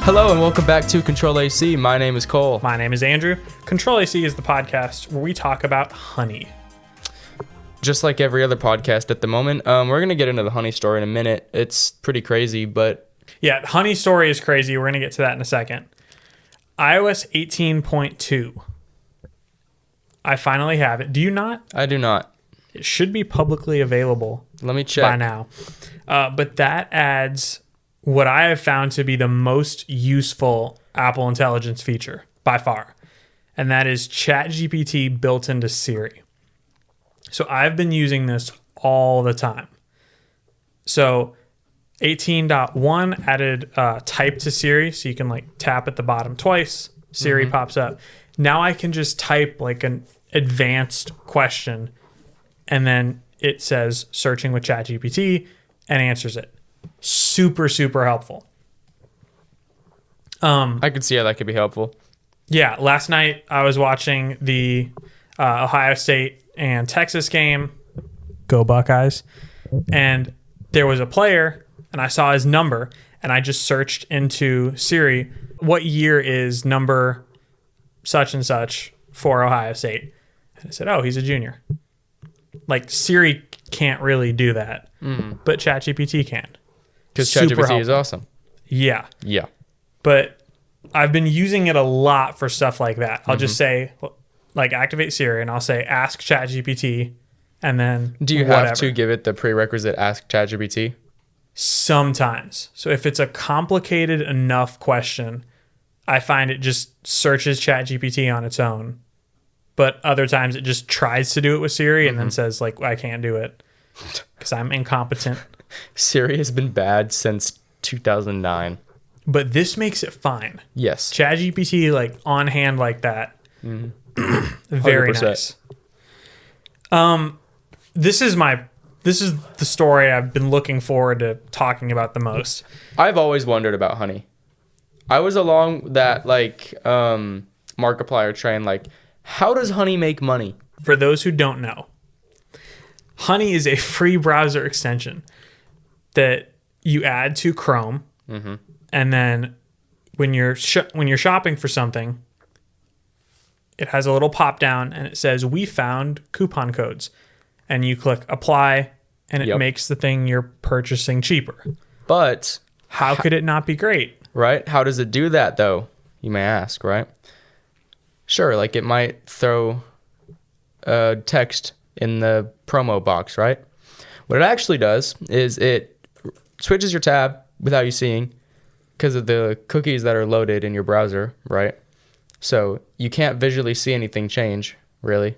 Hello and welcome back to CTRL-AC. My name is Cole. My name is Andrew. CTRL-AC is the podcast where we talk about honey. Just like every other podcast at the moment, we're going to get into the honey story in a minute. It's pretty crazy, but... Yeah, honey story is crazy. We're going to get to that in a second. iOS 18.2. I finally have it. Do you not? I do not. It should be publicly available. Let me check. By now. But that adds what I have found to be the most useful Apple Intelligence feature by far. And that is ChatGPT built into Siri. So I've been using this all the time. So 18.1 added type to Siri. So you can like tap at the bottom twice. Siri pops up. Now I can just type like an advanced question and then it says searching with ChatGPT and answers it. Super, super helpful. I could see how that could be helpful. Yeah, last night I was watching the Ohio State and Texas game. Go Buckeyes. And there was a player, and I saw his number, and I just searched into Siri, what year is number such and such for Ohio State? And I said, oh, he's a junior. Like, Siri can't really do that, but ChatGPT can. Because ChatGPT is awesome. Yeah. Yeah. But I've been using it a lot for stuff like that. I'll just say, like, activate Siri, and I'll say, ask ChatGPT, and then Do you have to give it the prerequisite ask ChatGPT? Sometimes. So if it's a complicated enough question, I find it just searches ChatGPT on its own. But other times it just tries to do it with Siri and then says, like, I can't do it because I'm incompetent. Siri has been bad since 2009. But this makes it fine. Yes. ChatGPT, like, on hand like that. Very 100%. nice. This is the story I've been looking forward to talking about the most. I've always wondered about honey. I was along that, like, Markiplier train, like, how does honey make money? For those who don't know, Honey is a free browser extension that you add to Chrome, and then when you're shopping for something, it has a little pop down and it says we found coupon codes, and you click apply, and it makes the thing you're purchasing cheaper. But how could it not be great? Right? How does it do that though? You may ask, right? Sure, like it might throw text in the promo box, right? What it actually does is it switches your tab without you seeing because of the cookies that are loaded in your browser, right? So you can't visually see anything change, really.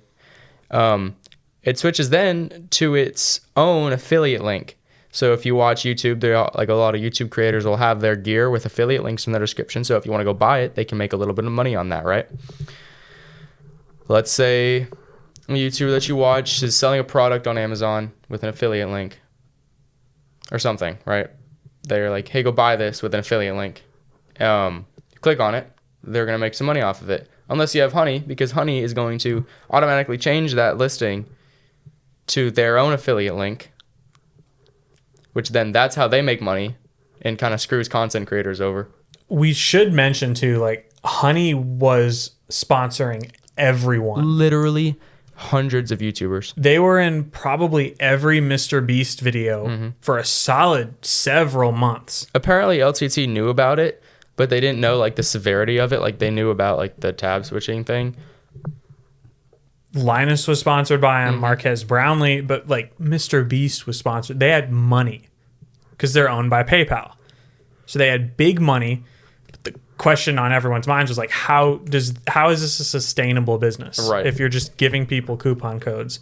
It switches then to its own affiliate link. So if you watch YouTube, there are, like, a lot of YouTube creators will have their gear with affiliate links in their description. So if you want to go buy it, they can make a little bit of money on that, right? Let's say a YouTuber that you watch is selling a product on Amazon with an affiliate link or something, right? They're like, hey, go buy this with an affiliate link. Click on it. They're going to make some money off of it. Unless you have Honey, because Honey is going to automatically change that listing to their own affiliate link, which then that's how they make money and kind of screws content creators over. We should mention too, like, Honey was sponsoring everyone. Literally hundreds of YouTubers. They were in probably every Mr. Beast video for a solid several months. Apparently LTT knew about it, but they didn't know, like, the severity of it. Like, they knew about, like, the tab switching thing. Linus was sponsored by him, Marquez Brownlee, but, like, Mr. Beast was sponsored. They had money because they're owned by PayPal. So they had big money. But the question on everyone's minds was, like, how is this a sustainable business? Right. If you're just giving people coupon codes.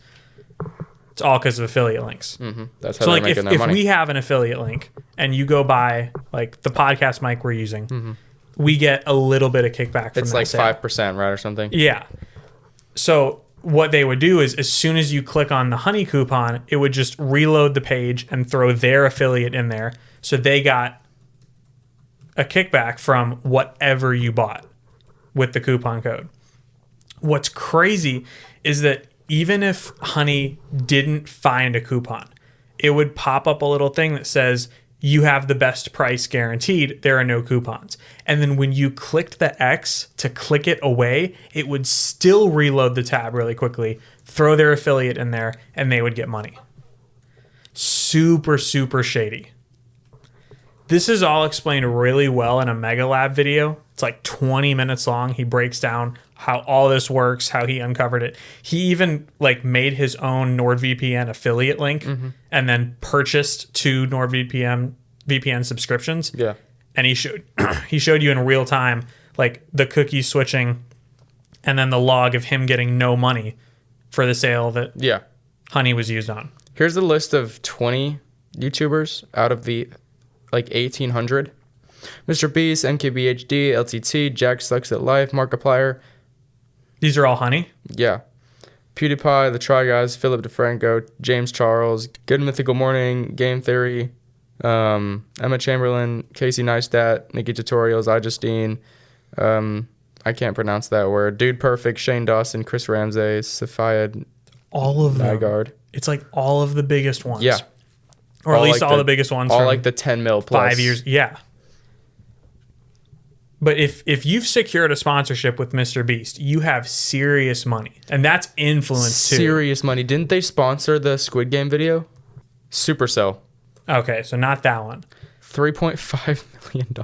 It's all because of affiliate links. That's how So, they're like, making their if money. we have an affiliate link and you go buy, like, the podcast mic we're using, we get a little bit of kickback from it's that like sale. 5%, right, or something? Yeah. So what they would do is as soon as you click on the Honey coupon, it would just reload the page and throw their affiliate in there. So they got a kickback from whatever you bought. with the coupon code. What's crazy is that even if Honey didn't find a coupon, it would pop up a little thing that says, you have the best price guaranteed. There are no coupons. And then when you clicked the X to click it away, it would still reload the tab really quickly, throw their affiliate in there, and they would get money. Super, super shady. This is all explained really well in a Mega Lab video. It's like 20 minutes long. He breaks down how all this works, how he uncovered it. He even like made his own NordVPN affiliate link and then purchased 2 NordVPN VPN subscriptions. Yeah. And he showed you in real time like the cookie switching and then the log of him getting no money for the sale that Honey was used on. Here's a list of 20 YouTubers out of the like 1,800. Mr. Beast, MKBHD, LTT, Jack Sucks at Life, Markiplier. These are all Honey? Yeah. PewDiePie, The Try Guys, Philip DeFranco, James Charles, Good Mythical Morning, Game Theory, Emma Chamberlain, Casey Neistat, Nikki Tutorials, iJustine, I can't pronounce that word, Dude Perfect, Shane Dawson, Chris Ramsey, Sophia all of them. Nygaard. It's like all of the biggest ones. Yeah. Or at least all the biggest ones. All like the 10 mil plus. 5 years. Yeah. But if you've secured a sponsorship with Mr. Beast, you have serious money. And that's influence too. Serious money. Didn't they sponsor the Squid Game video? Supercell. Okay, so not that one. $3.5 million.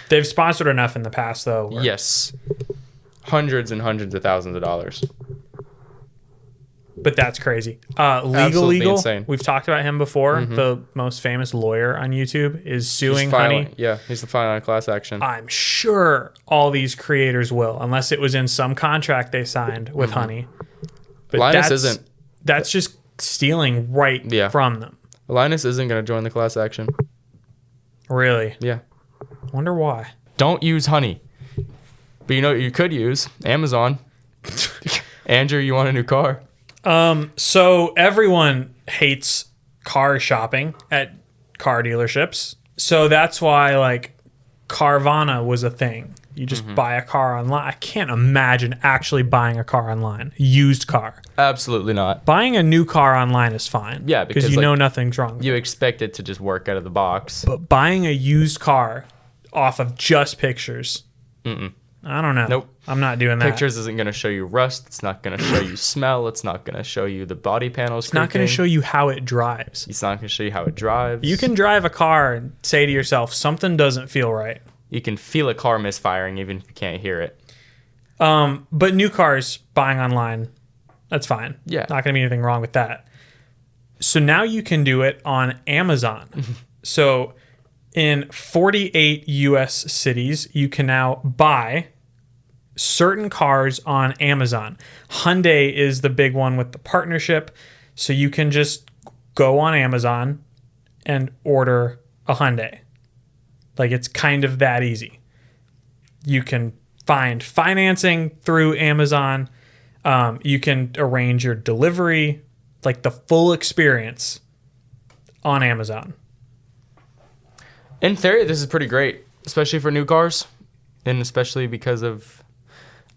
They've sponsored enough in the past, though. Yes. Hundreds and hundreds of thousands of dollars. But that's crazy. Absolutely Legal, insane. we've talked about him before. The most famous lawyer on YouTube is suing Honey. Yeah, he's filing a class action. I'm sure all these creators will, unless it was in some contract they signed with Honey. But Linus isn't. That's just stealing from them. Linus isn't going to join the class action. Really? Yeah. Wonder why. Don't use Honey. But you know what you could use? Amazon. Andrew, you want a new car? So everyone hates car shopping at car dealerships. So that's why like Carvana was a thing. You just buy a car online. I can't imagine actually buying a car online. Used car. Absolutely not. Buying a new car online is fine. Yeah, because you like, know nothing's wrong with you it. expect it to just work out of the box. But buying a used car off of just pictures, I don't know. Nope. I'm not doing that. Pictures isn't going to show you rust. It's not going to show you smell. It's not going to show you the body panels. It's not going to show you how it drives. It's not going to show you how it drives. You can drive a car and say to yourself, something doesn't feel right. You can feel a car misfiring even if you can't hear it. But new cars, buying online, that's fine. Yeah. Not going to be anything wrong with that. So now you can do it on Amazon. So in 48 U.S. cities, you can now buy certain cars on Amazon. Hyundai is the big one with the partnership. So you can just go on Amazon and order a Hyundai. Like it's kind of that easy. You can find financing through Amazon. You can arrange your delivery, like the full experience on Amazon. In theory, this is pretty great, especially for new cars. And especially because of...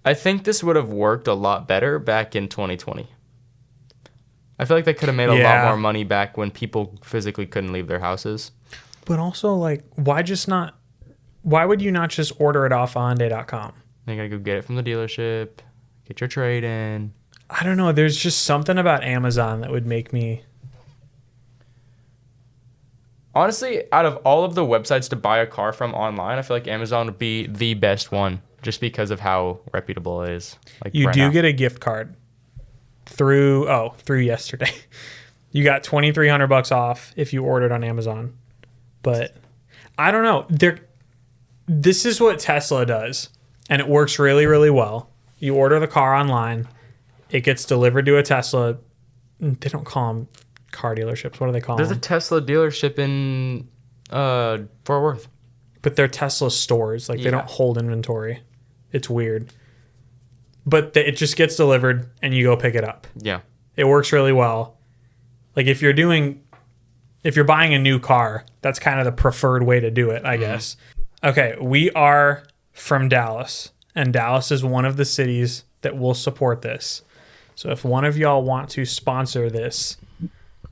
I think this would have worked a lot better back in 2020. I feel like they could have made a lot more money back when people physically couldn't leave their houses. But also, like, why would you not just order it off Hyundai.com? They gotta go get it from the dealership, get your trade in. I don't know. There's just something about Amazon that would make me... Honestly, out of all of the websites to buy a car from online, I feel like Amazon would be the best one just because of how reputable it is. Like you do get a gift card through yesterday. You got $2,300 off if you ordered on Amazon. But I don't know. This is what Tesla does, and it works really, really well. You order the car online. It gets delivered to a Tesla. They don't call them car dealerships. What do they call them? There's a Tesla dealership in Fort Worth. But they're Tesla stores. Like, they don't hold inventory. It's weird. But it just gets delivered, and you go pick it up. Yeah. It works really well. Like, if you're buying a new car, that's kind of the preferred way to do it, I guess. Okay, we are from Dallas. and Dallas is one of the cities that will support this. So if one of y'all want to sponsor this,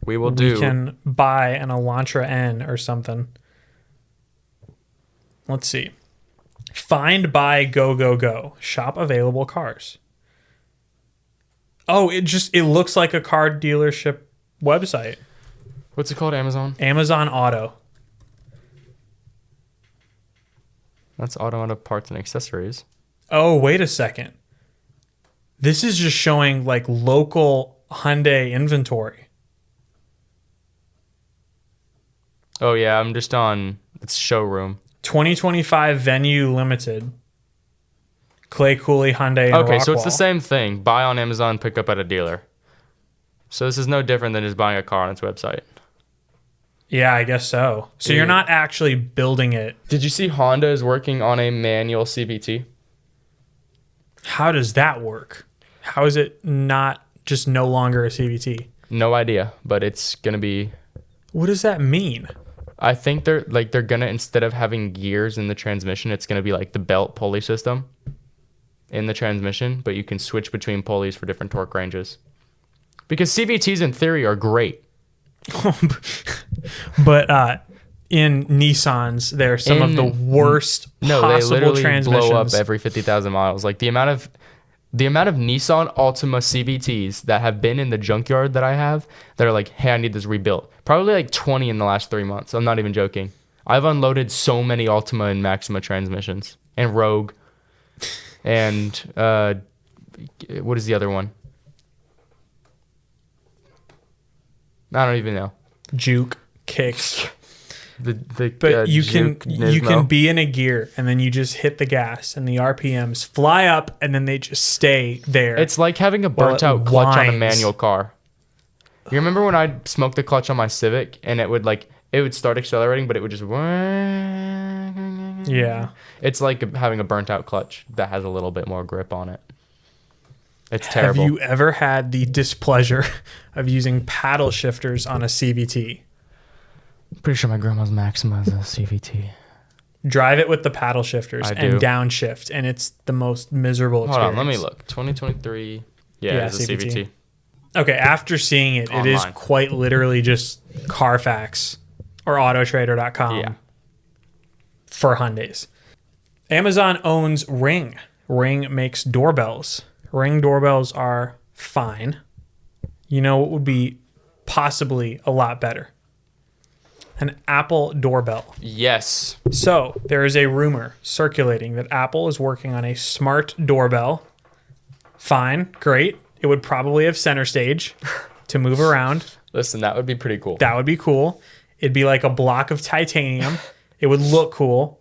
we can buy an Elantra N or something. Let's see. Find, buy, go. Shop available cars. Oh, it looks like a car dealership website. What's it called? Amazon Auto. That's automotive parts and accessories. Oh, wait a second. This is just showing like local Hyundai inventory. Oh yeah, I'm just on its showroom. 2025 Venue Limited. Clay Cooley Hyundai. Okay, so it's the same thing. Buy on Amazon, pick up at a dealer. So this is no different than just buying a car on its website. Yeah, I guess so. So you're not actually building it. Did you see Honda is working on a manual CVT? How does that work? How is it not just no longer a CVT? No idea, but it's gonna be. What does that mean? I think they're gonna, instead of having gears in the transmission, it's gonna be like the belt pulley system in the transmission, but you can switch between pulleys for different torque ranges. Because CVTs in theory are great. But in Nissans, they're some of the worst possible they literally transmissions. blow up every 50,000 miles. Like the amount of Nissan Altima CVTs that have been in the junkyard that I have that are like, hey, I need this rebuilt. Probably like 20 in the last 3 months. I'm not even joking. I've unloaded so many Altima and Maxima transmissions and Rogue and what is the other one? I don't even know. Juke, kicks. But you can be in a gear and then you just hit the gas and the RPMs fly up and then they just stay there. It's like having a burnt out clutch on a manual car. You remember when I smoked the clutch on my Civic and it would start accelerating, but it would just. Yeah. It's like having a burnt out clutch that has a little bit more grip on it. It's terrible. Have you ever had the displeasure of using paddle shifters on a CVT? Pretty sure my grandma's Maxima is a CVT. Drive it with the paddle shifters and downshift, and it's the most miserable experience. Hold on, let me look. 2023. Yeah, it's a CVT. Okay, after seeing it, it is quite literally just Carfax or Autotrader.com for Hyundais. Amazon owns Ring. Ring makes doorbells. Ring doorbells are fine. You know what would be possibly a lot better? An Apple doorbell. Yes. So there is a rumor circulating that Apple is working on a smart doorbell. Fine, great. It would probably have center stage to move around. Listen, that would be pretty cool. That would be cool. It'd be like a block of titanium. It would look cool.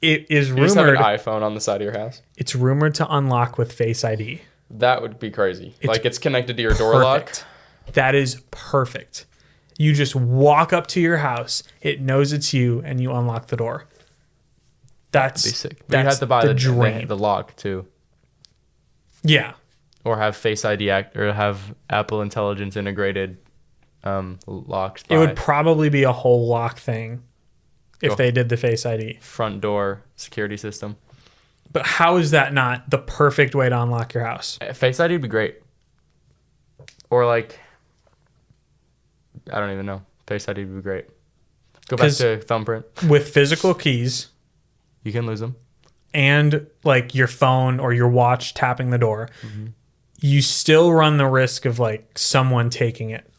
It is rumored. You just have an iPhone on the side of your house. It's rumored to unlock with Face ID. That would be crazy. It's connected to your door lock. That is perfect. You just walk up to your house, it knows it's you, and you unlock the door. That's sick. But you have to buy the lock too. Yeah. Or have Face ID or have Apple Intelligence integrated locks. It would probably be a whole lock thing if they did the Face ID. Front door security system. But how is that not the perfect way to unlock your house? Face ID would be great. Or like, I don't even know. Face ID would be great. Go back to thumbprint. With physical keys. You can lose them. And like your phone or your watch tapping the door. Mm-hmm. You still run the risk of like someone taking it.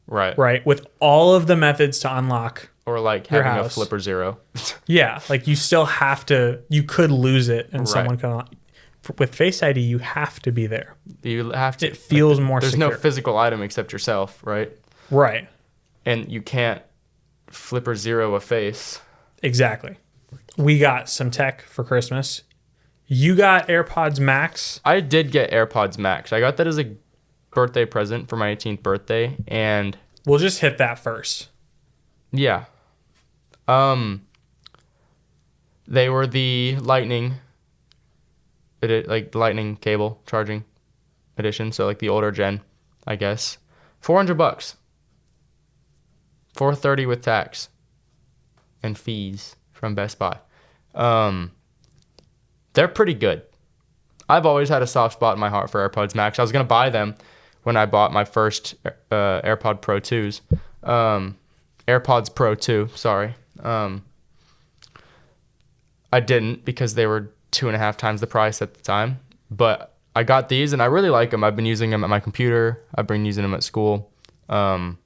Right. Right. With all of the methods to unlock. Or like having a flipper zero. Yeah. Like you still have to, you could lose it and someone can. With Face ID, you have to be there. You have to. It feels more secure. secure. There's no physical item except yourself, right? Right. And you can't flipper zero a face. Exactly. We got some tech for Christmas. You got AirPods Max. I did get AirPods Max. I got that as a birthday present for my 18th birthday, and we'll just hit that first. Yeah. They were the lightning cable charging edition, so like the older gen, I guess. $400. $430 with tax and fees from Best Buy. They're pretty good. I've always had a soft spot in my heart for AirPods Max. I was gonna buy them when I bought my first AirPod Pro 2s. AirPods Pro 2, sorry. I didn't because they were 2.5 times the price at the time. But I got these and I really like them. I've been using them at my computer. I've been using them at school. Would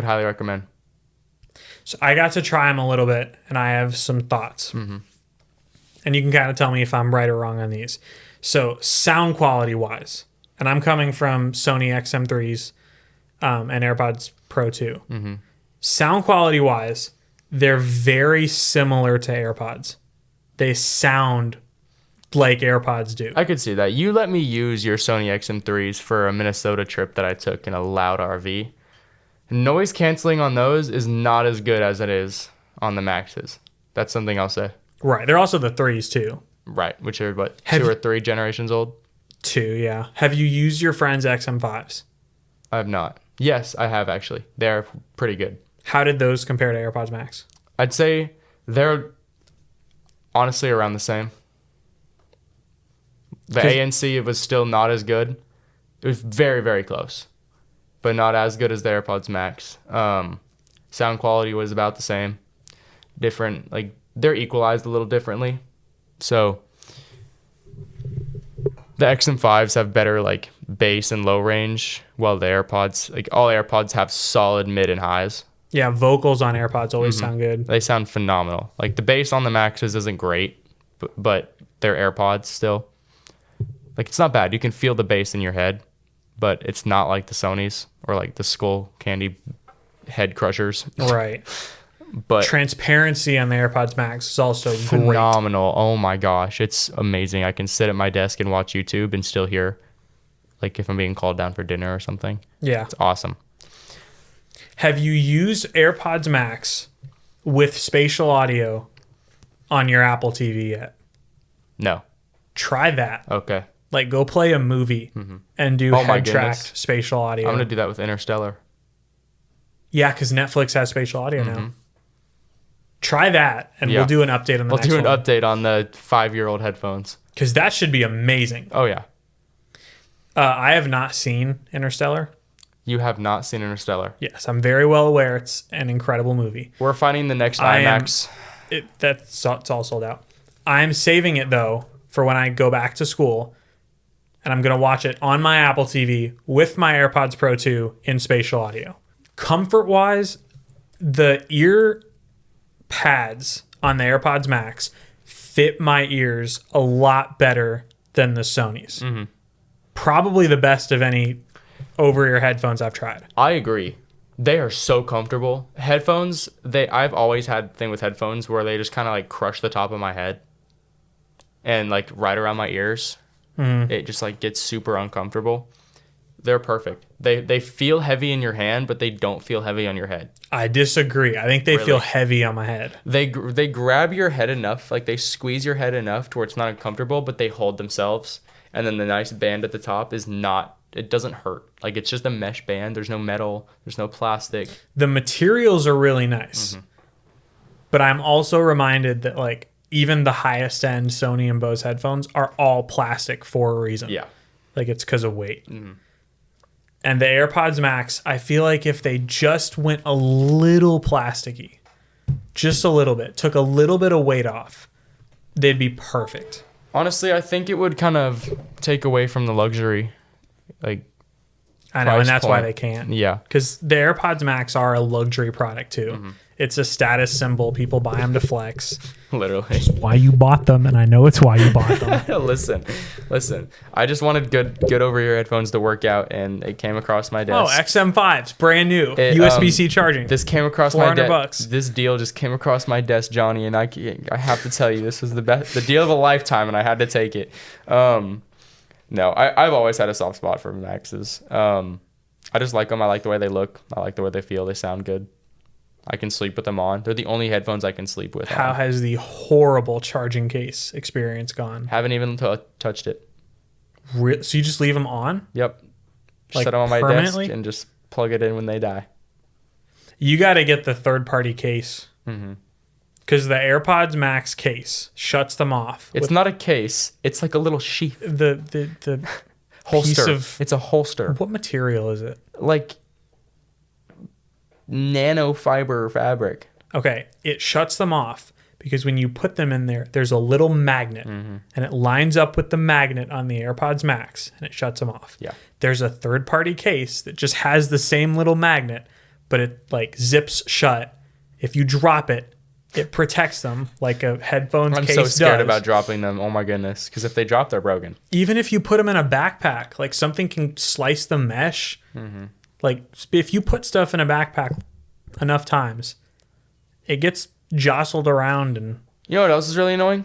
highly recommend. So I got to try them a little bit, and I have some thoughts. Mm-hmm. And you can kind of tell me if I'm right or wrong on these. So sound quality wise, and I'm coming from Sony XM3s and AirPods Pro 2. Mm-hmm. Sound quality wise, they're very similar to AirPods. They sound like AirPods do. I could see that. You let me use your Sony XM3s for a Minnesota trip that I took in a loud RV. Noise canceling on those is not as good as it is on the Maxes. That's something I'll say. Right. They're also the 3s too. Right. Which are what, 2 or 3 generations old? 2, yeah. Have you used your friend's XM5s? I have not. Yes, I have actually. They're pretty good. How did those compare to AirPods Max? I'd say they're honestly around the same. The ANC was still not as good. It was very, very close, but not as good as the AirPods Max. Sound quality was about the same. Different, like they're equalized a little differently. So the XM5s have better like bass and low range, while the AirPods, like all AirPods have solid mid and highs. Yeah, vocals on AirPods always sound good. They sound phenomenal. Like the bass on the Maxes isn't great, but they're AirPods still. Like it's not bad. You can feel the bass in your head, but it's not like the Sonys or like the Skull Candy head crushers. Right. But transparency on the AirPods Max is also phenomenal. Great. Oh my gosh, it's amazing. I can sit at my desk and watch YouTube and still hear, like if I'm being called down for dinner or something. Yeah. It's awesome. Have you used AirPods Max with spatial audio on your Apple TV yet? No. Try that. Okay. Like go play a movie and do head tracked spatial audio. I'm going to do that with Interstellar. Yeah, because Netflix has spatial audio now. Try that, and we'll do an update on the next one. We'll do an update on the 5-year-old headphones. Because that should be amazing. Oh, yeah. I have not seen Interstellar. You have not seen Interstellar? Yes, I'm very well aware it's an incredible movie. We're finding the next IMAX. It's all sold out. I'm saving it, though, for when I go back to school, and I'm going to watch it on my Apple TV with my AirPods Pro 2 in spatial audio. Comfort-wise, the ear pads on the AirPods Max fit my ears a lot better than the Sonys. Mm-hmm. Probably the best of any over-ear headphones I've tried. I agree. They are so comfortable. Headphones, I've always had a thing with headphones where they just kind of like crush the top of my head and like right around my ears. Mm-hmm. It just like gets super uncomfortable. They're perfect. They feel heavy in your hand, but they don't feel heavy on your head. I disagree. I think they feel heavy on my head. They grab your head enough, like they squeeze your head enough to where it's not uncomfortable, but they hold themselves. And then the nice band at the top is not, it doesn't hurt. Like it's just a mesh band. There's no metal. There's no plastic. The materials are really nice. Mm-hmm. But I'm also reminded that like even the highest end Sony and Bose headphones are all plastic for a reason. Yeah. Like it's because of weight. Mm-hmm. And the AirPods Max, I feel like if they just went a little plasticky, just a little bit, took a little bit of weight off, they'd be perfect. Honestly, I think it would kind of take away from the luxury. Like, I know, and that's why they can't. Yeah. Because the AirPods Max are a luxury product too. Mm-hmm. It's a status symbol. People buy them to flex. Literally. It's why you bought them, and I know it's why you bought them. Listen. I just wanted good over-ear headphones to work out, and it came across my desk. Oh, XM5s, brand new, USB-C charging. This came across my desk. $400. This deal just came across my desk, Johnny, and I have to tell you, this was the deal of a lifetime, and I had to take it. No, I've always had a soft spot for Maxes. I just like them. I like the way they look. I like the way they feel. They sound good. I can sleep with them on. They're the only headphones I can sleep with. How has the horrible charging case experience gone? Haven't even touched it. So you just leave them on? Yep. Just set them on my desk and just plug it in when they die. You got to get the third-party case. Mm-hmm. because the AirPods Max case shuts them off. It's not a case. It's like a little sheath. The Holster. piece of It's a holster. what material is it? Like nanofiber fabric. Okay, it shuts them off because when you put them in there, there's a little magnet, and it lines up with the magnet on the AirPods Max, and it shuts them off. Yeah. There's a third-party case that just has the same little magnet, but it like zips shut. If you drop it, it protects them like a headphones I'm case so scared does. about dropping them. Oh my goodness. Because if they drop, they're broken. Even if you put them in a backpack, like something can slice the mesh. Like if you put stuff in a backpack enough times, it gets jostled around. And You know what else is really annoying?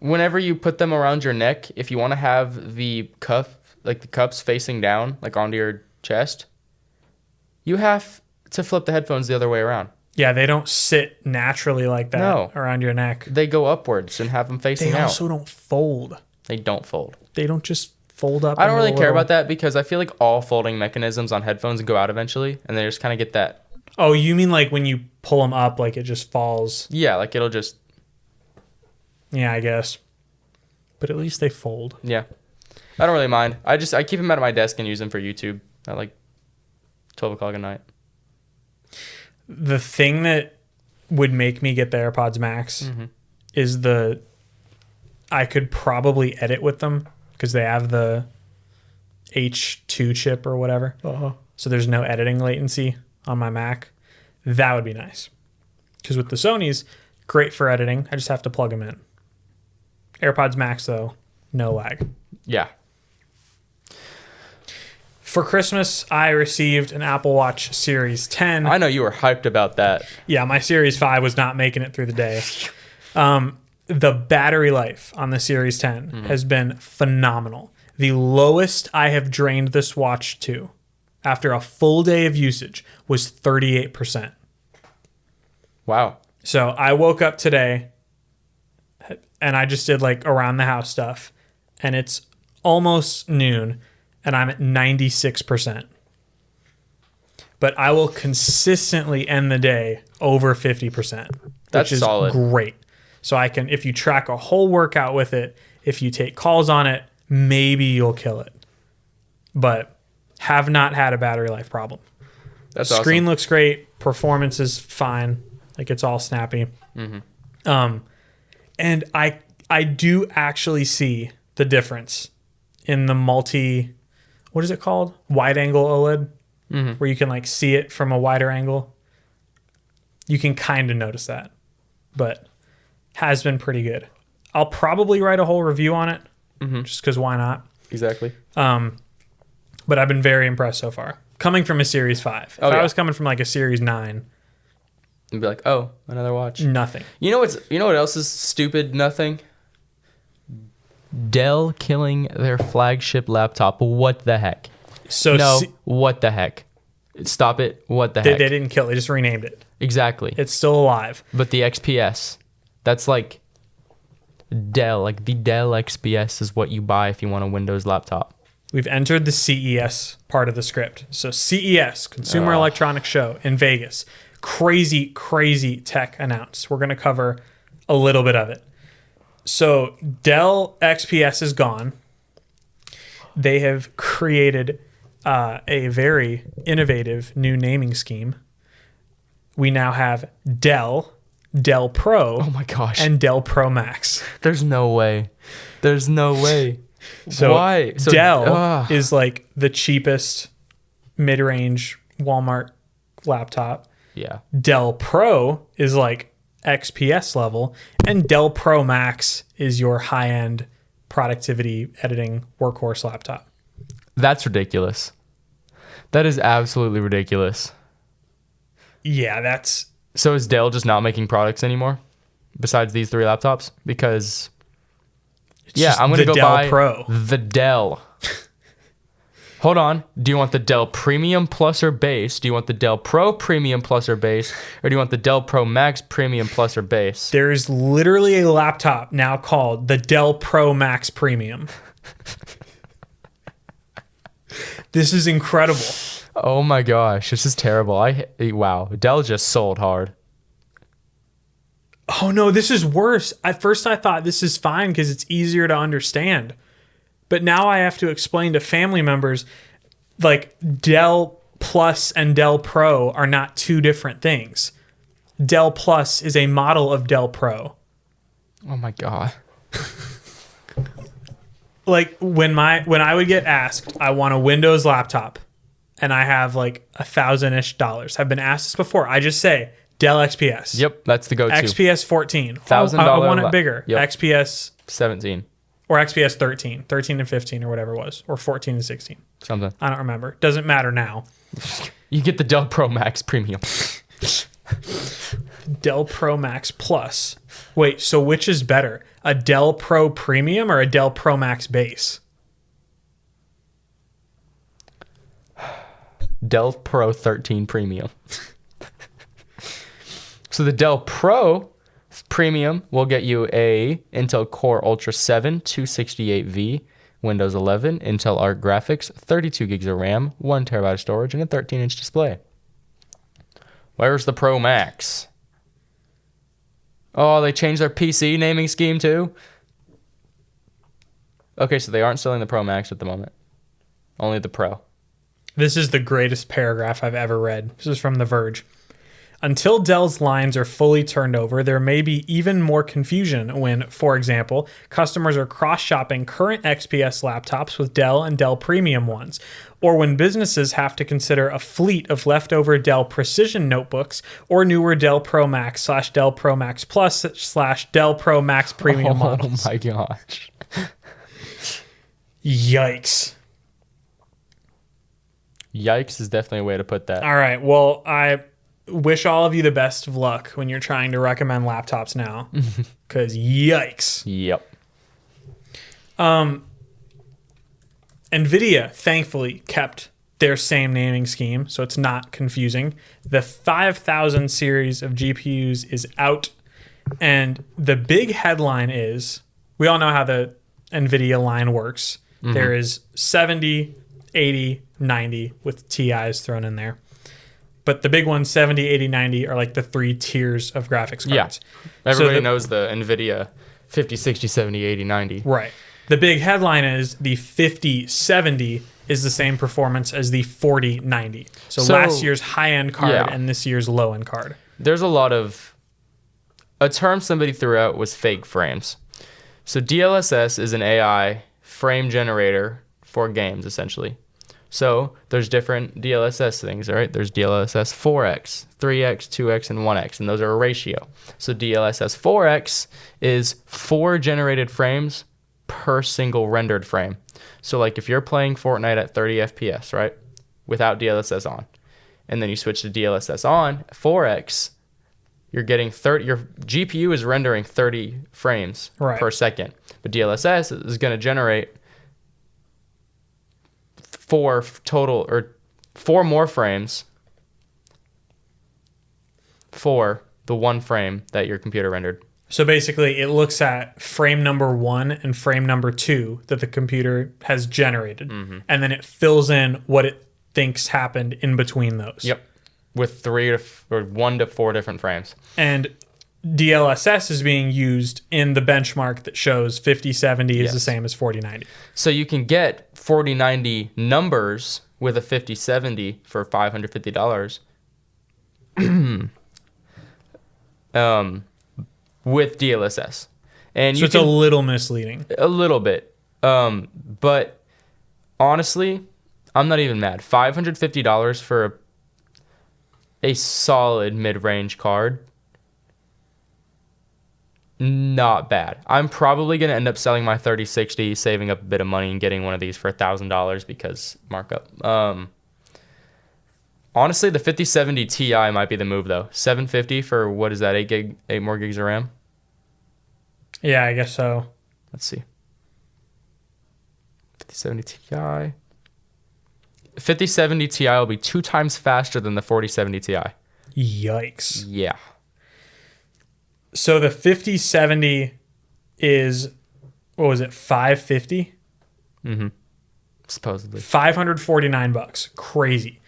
Whenever you put them around your neck, if you want to have the cups facing down, like onto your chest, you have to flip the headphones the other way around. yeah, they don't sit naturally like that No. around your neck. They go upwards and have them facing They out. also don't fold. They don't fold. They don't just fold up. I don't into really a care little- about that because I feel like all folding mechanisms on headphones go out eventually, and they just kind of get that. Oh, you mean like when you pull them up, like it just falls? Yeah, like it'll just. Yeah, I guess. But at least they fold. Yeah, I don't really mind. I keep them at my desk and use them for YouTube at like 12 o'clock at night. The thing that would make me get the AirPods Max is I could probably edit with them because they have the H2 chip or whatever. So there's no editing latency on my Mac. That would be nice. Because with the Sonys, great for editing. I just have to plug them in. AirPods Max, though, no lag. Yeah. For Christmas, I received an Apple Watch Series 10. I know you were hyped about that. Yeah, my Series 5 was not making it through the day. The battery life on the Series 10 has been phenomenal. The lowest I have drained this watch to after a full day of usage was 38%. Wow. So I woke up today and I just did like around the house stuff, and it's almost noon and I'm at 96%. But I will consistently end the day over 50%. That's which is solid. Great. So I can, if you track a whole workout with it, if you take calls on it, maybe you'll kill it. But have not had a battery life problem. That's Screen awesome. looks great. Performance is fine. Like it's all snappy. And I do actually see the difference in the what is it called? Wide angle OLED, where you can like see it from a wider angle. You can kind of notice that, but has been pretty good. I'll probably write a whole review on it, just because why not? Exactly. But I've been very impressed so far. Coming from a Series 5. If I was coming from like a Series 9, And be like, oh, another watch. nothing. You know what else is stupid? Nothing. Dell killing their flagship laptop. What the heck? So No, what the heck? Stop it. What the they heck? didn't kill it. They just renamed it. Exactly. It's still alive. But the XPS, that's like Dell. Like the Dell XPS is what you buy if you want a Windows laptop. We've entered the CES part of the script. So CES, Consumer Electronics Show in Vegas. Crazy, crazy tech announced. We're going to cover a little bit of it. So Dell XPS is gone. They have created a very innovative new naming scheme. We now have Dell, Dell Pro, Oh my gosh. and Dell Pro Max. There's no way. There's no way. So Why? So, Dell is like the cheapest mid-range Walmart laptop. Yeah. Dell Pro is like XPS level, and Dell Pro Max is your high-end productivity editing workhorse laptop. That's ridiculous. That is absolutely ridiculous. Yeah, that's So is Dell just not making products anymore besides these three laptops? Because just I'm going the to go Dell buy Pro. the Dell. Hold on. Do you want the Dell Premium Plus or Base? Do you want the Dell Pro Premium Plus or Base? Or do you want the Dell Pro Max Premium Plus or Base? There is literally a laptop now called the Dell Pro Max Premium. This is incredible. Oh my gosh. This is terrible. Wow. Dell just sold hard. Oh no, this is worse. At first I thought this is fine because it's easier to understand. But now I have to explain to family members like Dell Plus and Dell Pro are not two different things. Dell Plus is a model of Dell Pro. Oh my God. Like when I would get asked, I want a Windows laptop and I have like $1,000-ish. I've been asked this before. I just say Dell XPS. Yep, that's the go-to. XPS 14. $1,000 I want it bigger. Yep. XPS 17. or XPS 13, 13 and 15 or whatever it was, or 14 and 16. Something. I don't remember. Doesn't matter now. You get the Dell Pro Max Premium. Dell Pro Max Plus. Wait, so which is better? A Dell Pro Premium or a Dell Pro Max Base? Dell Pro 13 Premium. So the Dell Pro Premium will get you a Intel Core Ultra 7 268V, Windows 11, Intel Arc graphics, 32 gigs of RAM, 1 terabyte of storage, and a 13-inch display. Where's the Pro Max? Oh, they changed their PC naming scheme too? Okay, so they aren't selling the Pro Max at the moment. Only the Pro. This is the greatest paragraph I've ever read. This is from The Verge. Until Dell's lines are fully turned over, there may be even more confusion when, for example, customers are cross-shopping current XPS laptops with Dell and Dell Premium ones, or when businesses have to consider a fleet of leftover Dell Precision notebooks or newer Dell Pro Max / Dell Pro Max Plus / Dell Pro Max Premium models. Oh my gosh. Yikes. Yikes is definitely a way to put that. All right, well, I wish all of you the best of luck when you're trying to recommend laptops now, because yikes. Yep. NVIDIA thankfully kept their same naming scheme, so it's not confusing. The 5000 series of GPUs is out, and the big headline is, we all know how the NVIDIA line works. Mm-hmm. There is 70, 80, 90 with TIs thrown in there. But the big ones, 70, 80, 90, are like the 3 tiers of graphics cards. Yeah. Everybody knows the NVIDIA 50, 60, 70, 80, 90. Right. The big headline is the 50, 70 is the same performance as the 40, 90. So last year's high-end card and this year's low-end card. There's a lot of... A term somebody threw out was fake frames. So DLSS is an AI frame generator for games, essentially. So there's different DLSS things, all right? There's DLSS 4x, 3x, 2x, and 1x, and those are a ratio. So DLSS 4x is 4 generated frames per single rendered frame. So like if you're playing Fortnite at 30 FPS, right, without DLSS on, and then you switch to DLSS on, 4x, you're getting 30, your GPU is rendering 30 frames per second. But DLSS is going to generate 4 more frames for the 1 frame that your computer rendered. So basically it looks at frame number 1 and frame number 2 that the computer has generated. Mm-hmm. And then it fills in what it thinks happened in between those. Yep. With 1 to 4 different frames. And DLSS is being used in the benchmark that shows 5070 is the same as 4090. So you can get 4090 numbers with a 5070 for $550 with DLSS. And so it's a little misleading. A little bit. But honestly, I'm not even mad. $550 for a solid mid-range card. Not bad. I'm probably going to end up selling my 3060, saving up a bit of money and getting one of these for $1,000 because markup. Honestly, the 5070 Ti might be the move though. $750 for what is that? 8 more gigs of RAM? Yeah, I guess so. Let's see. 5070 Ti. 5070 Ti will be 2 times faster than the 4070 Ti. Yikes. Yeah. So the 5070 is, what was it, 550? Mm-hmm. Supposedly. $549. Crazy.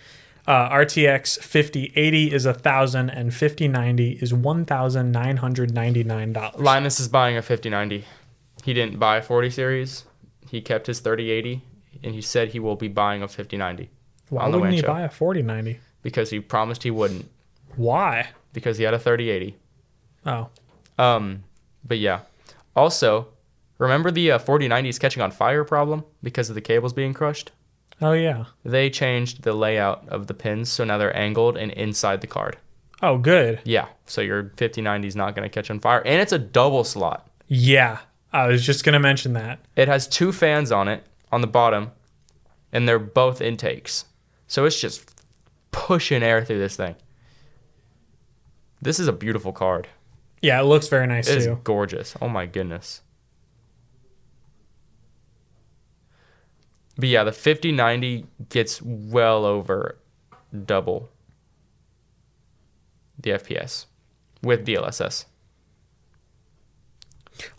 RTX 5080 is $1,000 and 5090 is $1,999. Linus is buying a 5090. He didn't buy a 40 series. He kept his 3080, and he said he will be buying a 5090. Why wouldn't he buy a 4090? Because he promised he wouldn't. Why? Because he had a 3080. Oh. But yeah. Also, remember the 4090's catching on fire problem because of the cables being crushed? Oh, yeah. They changed the layout of the pins, so now they're angled and inside the card. Oh, good. Yeah, so your 5090 is not going to catch on fire. And it's a double slot. Yeah, I was just going to mention that. It has 2 fans on it, on the bottom, and they're both intakes. So it's just pushing air through this thing. This is a beautiful card. Yeah, it looks very nice, It is too. gorgeous. Oh, my goodness. But yeah, the 5090 gets well over double the FPS with DLSS.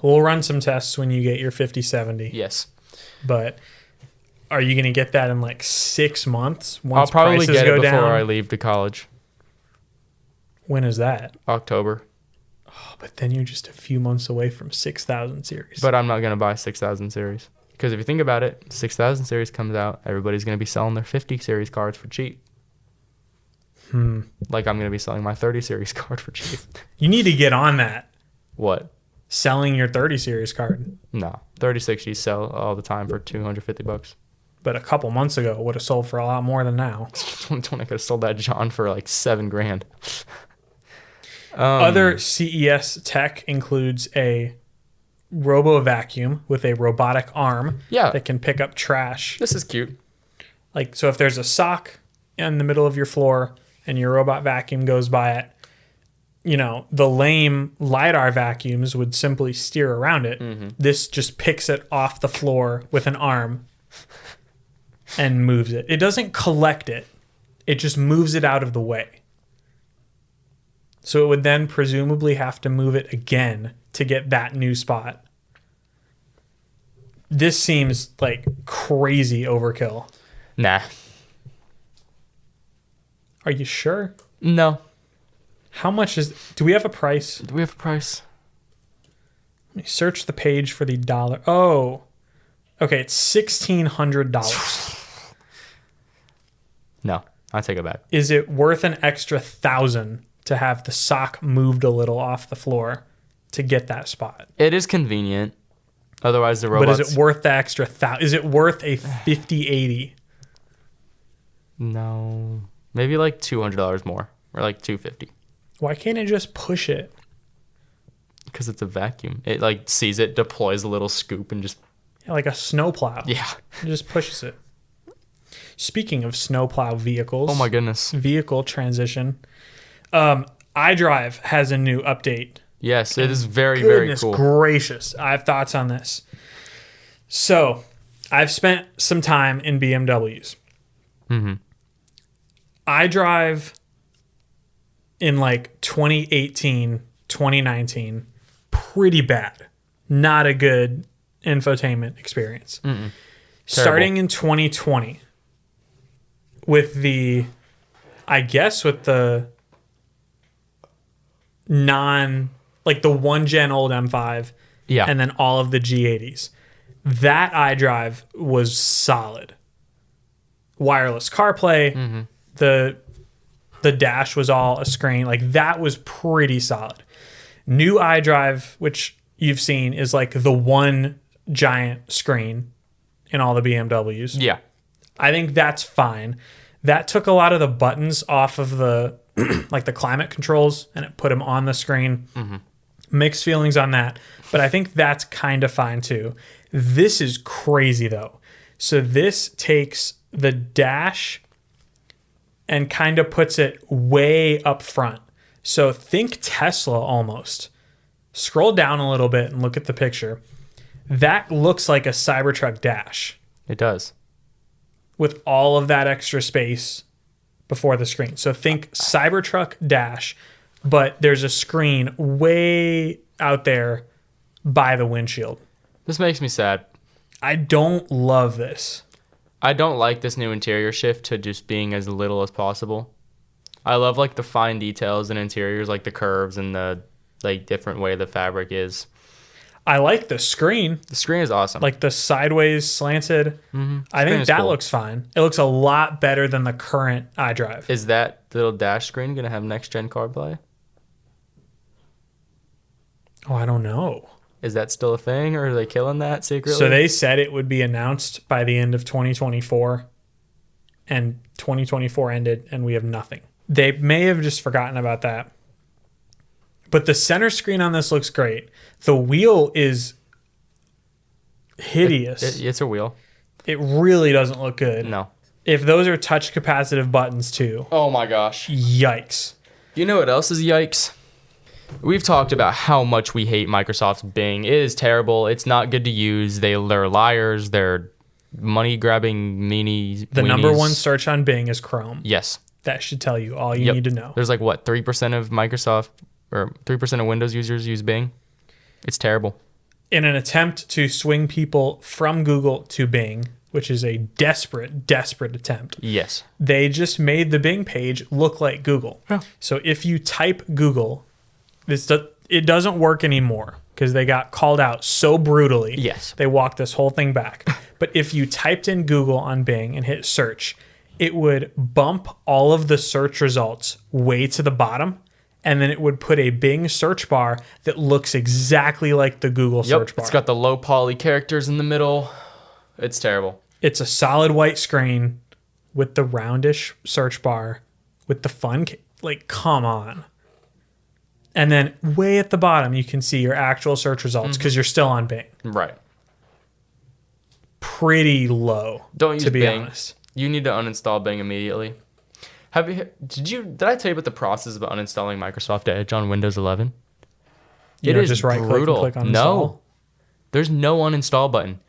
We'll run some tests when you get your 5070. Yes. But are you going to get that in like 6 months once I'll probably prices get go it before down? I leave to college. When is that? October. Oh, but then you're just a few months away from 6000 series. But I'm not going to buy 6000 series. Because if you think about it, 6000 series comes out, everybody's going to be selling their 50 series cards for cheap. Like I'm going to be selling my 30 series card for cheap. You need to get on that. What? Selling your 30 series card. No. 3060s sell all the time for $250. But a couple months ago, it would have sold for a lot more than now. 2020 could have sold that John for like $7,000. Other CES tech includes a robo vacuum with a robotic arm that can pick up trash. This is cute. Like, so if there's a sock in the middle of your floor and your robot vacuum goes by it, you know, the lame LiDAR vacuums would simply steer around it. This just picks it off the floor with an arm and moves it. It doesn't collect it. It just moves it out of the way. So it would then presumably have to move it again to get that new spot. This seems like crazy overkill. Nah. Are you sure? No. How much is... Do we have a price? Do we have a price? Let me search the page for the dollar. Oh. Okay, it's $1,600. No. I take it back. Is it worth an extra $1,000 to have the sock moved a little off the floor to get that spot? It is convenient. Otherwise, the robots... But is it worth the extra $1,000? Is it worth a 5080? No. Maybe like $200 more. Or like $250. Why can't it just push it? Because it's a vacuum. It like sees it, deploys a little scoop, and just... Like a snowplow. Yeah. It just pushes it. Speaking of snowplow vehicles. Oh my goodness. Vehicle transition. iDrive has a new update. Yes, it is very, very cool. Goodness gracious. I have thoughts on this. So, I've spent some time in BMWs. iDrive in like 2018, 2019, pretty bad. Not a good infotainment experience. Starting in 2020 with the, I guess with the like the 1-gen old M5 and then all of the G80s. That iDrive was solid. Wireless CarPlay, the dash was all a screen. Like that was pretty solid. New iDrive, which you've seen, is like the one giant screen in all the BMWs. Yeah. I think that's fine. That took a lot of the buttons off of the like the climate controls and it put them on the screen. Mixed feelings on that, but I think that's kind of fine too. This is crazy though. So this takes the dash and kind of puts it way up front. So think Tesla almost. Scroll down a little bit and look at the picture. That looks like a Cybertruck dash. It does. With all of that extra space before the screen. So think Cybertruck dash, but there's a screen way out there by the windshield. This makes me sad. I don't love this. I don't like this new interior shift to just being as little as possible. I love like the fine details in interiors, like the curves and the like different way the fabric is. I like the screen. The screen is awesome. Like the sideways slanted. Mm-hmm. I think that cool. looks fine. It looks a lot better than the current iDrive. Is that little dash screen going to have next gen CarPlay? Oh, I don't know. Is that still a thing, or are they killing that secretly? So they said it would be announced by the end of 2024, and 2024 ended, and we have nothing. They may have just forgotten about that. But the center screen on this looks great. The wheel is hideous. It's a wheel. It really doesn't look good. No. If those are touch capacitive buttons too, Oh my gosh. yikes. You know what else is yikes? We've talked about how much we hate Microsoft's Bing. It is terrible. It's not good to use. They're liars. They're money-grabbing meanies. The number one search on Bing is Chrome. Yes. That should tell you all you need to know. There's like, what, 3% of Microsoft or 3% of Windows users use Bing? It's terrible. In an attempt to swing people from Google to Bing, which is a desperate, desperate attempt, Yes. they just made the Bing page look like Google. Yeah. So if you type Google, it doesn't work anymore because they got called out so brutally. Yes. They walked this whole thing back. But if you typed in Google on Bing and hit search, it would bump all of the search results way to the bottom, and then it would put a Bing search bar that looks exactly like the Google search bar. It's got the low poly characters in the middle. It's terrible. It's a solid white screen with the roundish search bar with the fun. Like, come on. And then way at the bottom, you can see your actual search results because you're still on Bing. Right. Pretty low, Don't use to be Bing. honest. You need to uninstall Bing immediately. Did I tell you about the process of uninstalling Microsoft Edge on Windows 11? It is just right brutal. click on No. install. There's no uninstall button.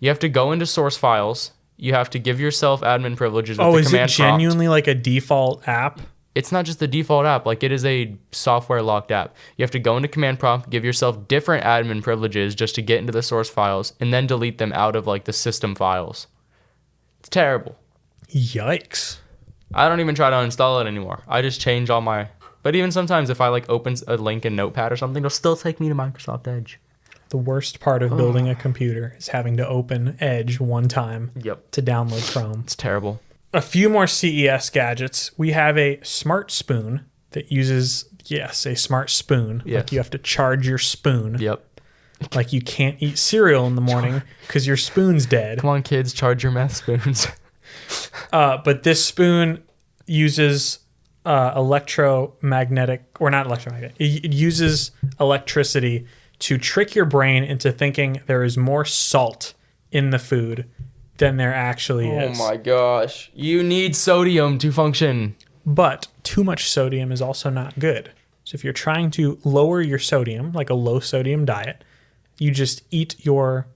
You have to go into source files. You have to give yourself admin privileges with the Is command it prompt. genuinely like a default app? It's not just the default app. Like, it is a software locked app. You have to go into command prompt, give yourself different admin privileges just to get into the source files, and then delete them out of like the system files. It's terrible. Yikes. I don't even try to uninstall it anymore. I just change all my... But even sometimes if I like open a link in Notepad or something, it'll still take me to Microsoft Edge. The worst part of building a computer is having to open Edge one time to download Chrome. It's terrible. A few more CES gadgets. We have a smart spoon that uses, a smart spoon. Yes. Like you have to charge your spoon. Yep. Like you can't eat cereal in the morning because your spoon's dead. Come on, kids, charge your meth spoons. But this spoon uses electromagnetic, or not electromagnetic. It uses electricity to trick your brain into thinking there is more salt in the food than there actually is. Oh my gosh. You need sodium to function. But too much sodium is also not good. So if you're trying to lower your sodium, like a low sodium diet, you just eat your,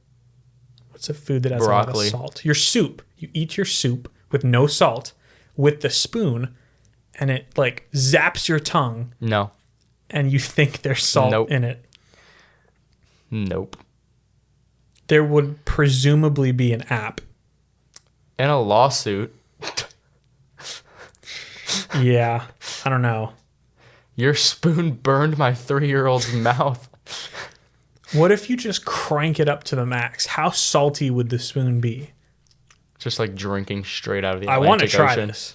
what's a food that has broccoli. a lot of salt? Your soup. You eat your soup with no salt with the spoon, and it like zaps your tongue. No. And you think there's salt in it. Nope. There would presumably be an app. And a lawsuit. Yeah, I don't know. Your spoon burned my 3-year-old's mouth. What if you just crank it up to the max? How salty would the spoon be? Just like drinking straight out of the I Atlantic want to try Ocean. this.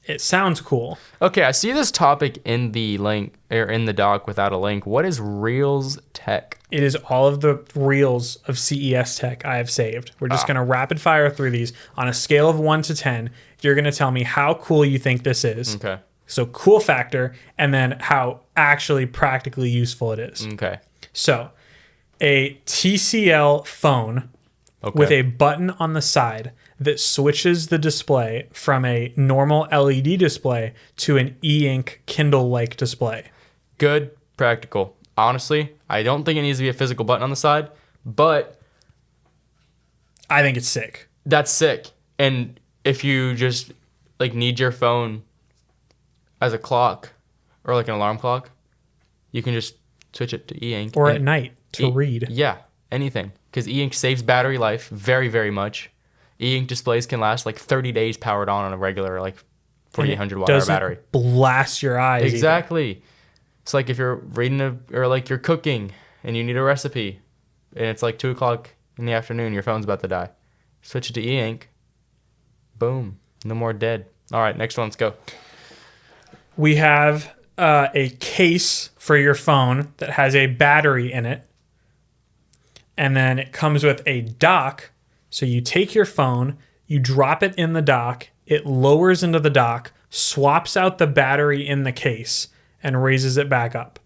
It sounds cool. Okay, I see this topic in the link or in the doc without a link. What is Reels Tech? It is all of the reels of CES tech I have saved. We're just going to rapid fire through these on a scale of 1 to 10. You're going to tell me how cool you think this is. Okay. So cool factor, and then how actually practically useful it is. Okay. So a TCL phone with a button on the side that switches the display from a normal LED display to an e-ink Kindle-like display. Good, practical. Honestly, I don't think it needs to be a physical button on the side, but I think it's sick. that's sick. And if you just like need your phone as a clock or like an alarm clock, you can just switch it to e-ink. Or at night to read. Yeah, anything. Because e-ink saves battery life very, very much. E-ink displays can last like 30 days powered on a regular like 4800 watt hour doesn't battery. blast your eyes. Exactly. It's like if you're or like you're cooking and you need a recipe and it's like 2 o'clock in the afternoon, your phone's about to die. Switch it to e-ink. Boom. No more dead. All right, next one. Let's go. We have a case for your phone that has a battery in it. And then it comes with a dock. So you take your phone, you drop it in the dock, it lowers into the dock, swaps out the battery in the case, and raises it back up.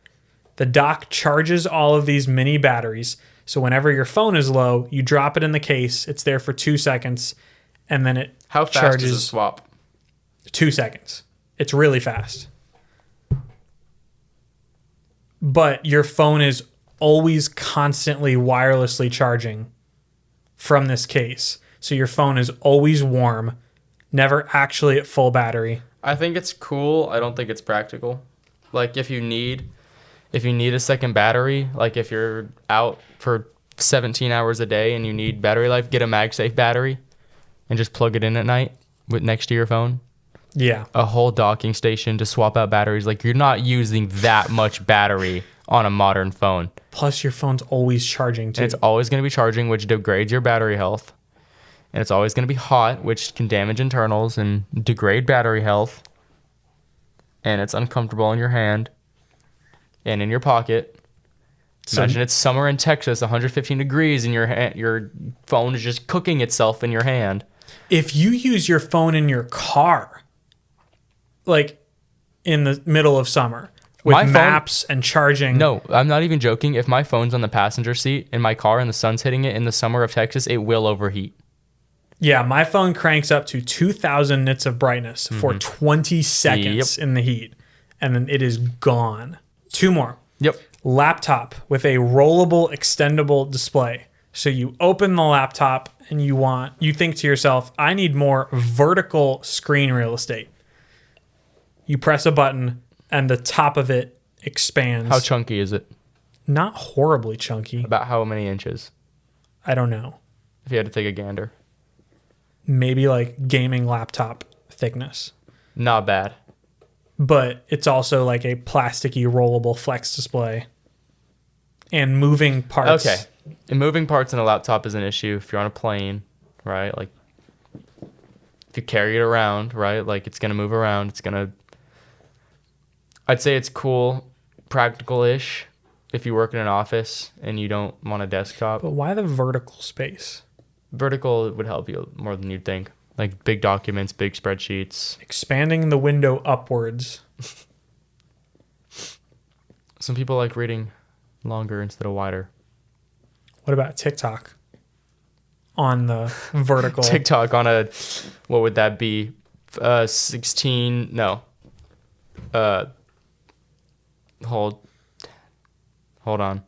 The dock charges all of these mini batteries. So whenever your phone is low, you drop it in the case, it's there for 2 seconds, and then it How fast charges does it swap? 2 seconds. It's really fast. But your phone is always constantly wirelessly charging from this case. So your phone is always warm, never actually at full battery. I think it's cool. I don't think it's practical. Like if you need a second battery, like if you're out for 17 hours a day and you need battery life, get a MagSafe battery and just plug it in at night next to your phone. Yeah. A whole docking station to swap out batteries. Like you're not using that much battery on a modern phone. Plus your phone's always charging too. And it's always going to be charging, which degrades your battery health. And it's always going to be hot, which can damage internals and degrade battery health. And it's uncomfortable in your hand and in your pocket. Imagine it's summer in Texas, 115 degrees, and your phone is just cooking itself in your hand. If you use your phone in your car, like in the middle of summer, with maps and charging. No, I'm not even joking. If my phone's on the passenger seat in my car and the sun's hitting it in the summer of Texas, it will overheat. Yeah, my phone cranks up to 2,000 nits of brightness for 20 seconds in the heat, and then it is gone. 2 more. Yep. Laptop with a rollable, extendable display. So you open the laptop and you think to yourself, I need more vertical screen real estate. You press a button and the top of it expands. How chunky is it? Not horribly chunky. About how many inches? I don't know. If you had to take a gander. Maybe like gaming laptop thickness. Not bad. But it's also like a plasticky rollable flex display. And moving parts. Okay. And moving parts in a laptop is an issue if you're on a plane, right? Like if you carry it around, right? Like it's going to move around. I'd say it's cool, practical-ish if you work in an office and you don't want a desktop. But why the vertical space? Vertical would help you more than you'd think. Like big documents, big spreadsheets. Expanding the window upwards. Some people like reading longer instead of wider. What about TikTok? On the vertical. TikTok on a, what would that be? 16, no. Hold on.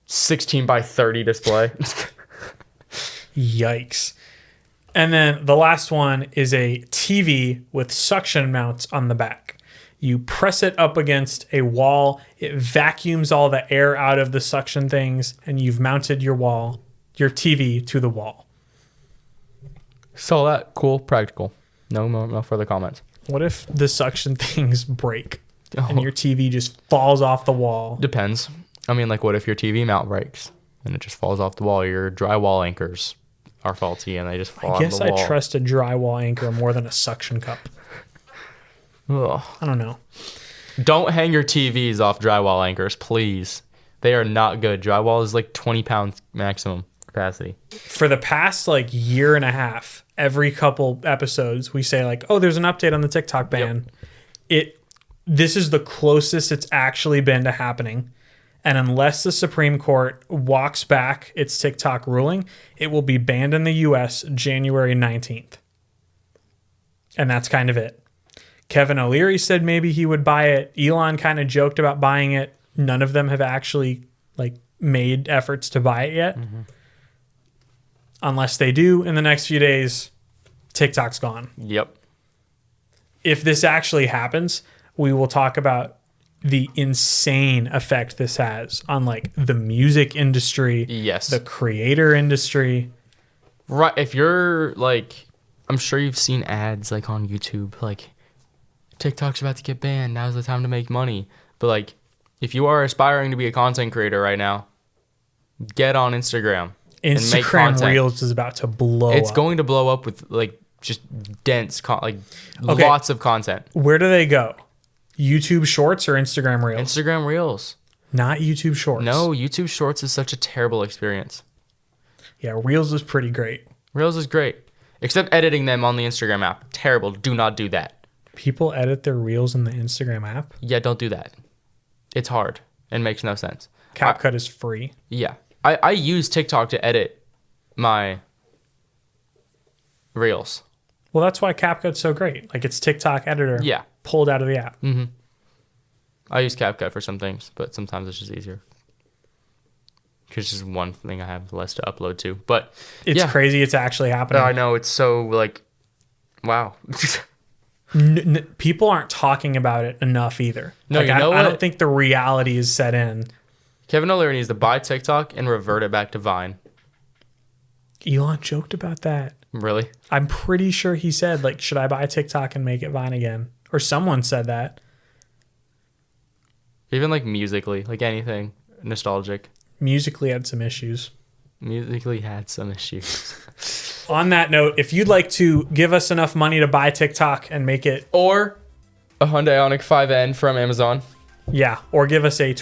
16 by 30 display. Yikes. And then the last one is a TV with suction mounts on the back. You press it up against a wall, it vacuums all the air out of the suction things, and you've mounted your TV to the wall. So that cool, practical. No further comments. What if the suction things break and your TV just falls off the wall? Depends. I mean, like, what if your TV mount breaks and it just falls off the wall? Your drywall anchors are faulty and they just fall off the wall. I guess I trust a drywall anchor more than a suction cup. Ugh. I don't know. Don't hang your TVs off drywall anchors, please. They are not good. Drywall is like 20 pounds maximum capacity. For the past like year and a half, every couple episodes we say like, oh, there's an update on the TikTok ban. Yep. This is the closest it's actually been to happening. And unless the Supreme Court walks back its TikTok ruling, it will be banned in the US January 19th. And that's kind of it. Kevin O'Leary said maybe he would buy it. Elon kind of joked about buying it. None of them have actually like made efforts to buy it yet. Mm-hmm. Unless they do in the next few days, TikTok's gone. Yep. If this actually happens, we will talk about the insane effect this has on like the music industry, yes, the creator industry. Right. If you're like, I'm sure you've seen ads like on YouTube, like TikTok's about to get banned. Now's the time to make money. But like, if you are aspiring to be a content creator right now, get on Instagram. And make Instagram content. Reels is about to blow It's up. going to blow up with like just dense, Okay. lots of content. Where do they go? YouTube Shorts or Instagram Reels? Instagram Reels. Not YouTube Shorts. No, YouTube Shorts is such a terrible experience. Yeah, Reels is pretty great. Reels is great. Except editing them on the Instagram app. Terrible. Do not do that. People edit their Reels in the Instagram app. Yeah, don't do that. It's hard and makes no sense. CapCut is free. Yeah. I use TikTok to edit my Reels. Well, that's why CapCut's so great. Like, it's TikTok editor Yeah. pulled out of the app. I use CapCut for some things, but sometimes it's just easier. Because it's just one thing I have less to upload to. But It's yeah. crazy it's actually happening. I know. It's so like, wow. People aren't talking about it enough either. No, like, you know I what? don't think the reality is set in. Kevin O'Leary needs to buy TikTok and revert it back to Vine. Elon joked about that. Really? I'm pretty sure he said, like, should I buy TikTok and make it Vine again? Or someone said that. Even like musically, like anything nostalgic. Musically had some issues. Musically had some issues. On that note, if you'd like to give us enough money to buy TikTok and make it, Or a Hyundai Ioniq 5N from Amazon. yeah, or give us a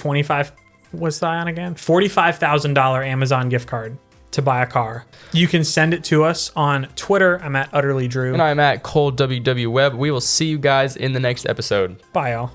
what's the Ion again? $45,000 Amazon gift card to buy a car. You can send it to us on Twitter. I'm at Utterly Drew. And I'm at Cole WW Webb. We will see you guys in the next episode. Bye, y'all.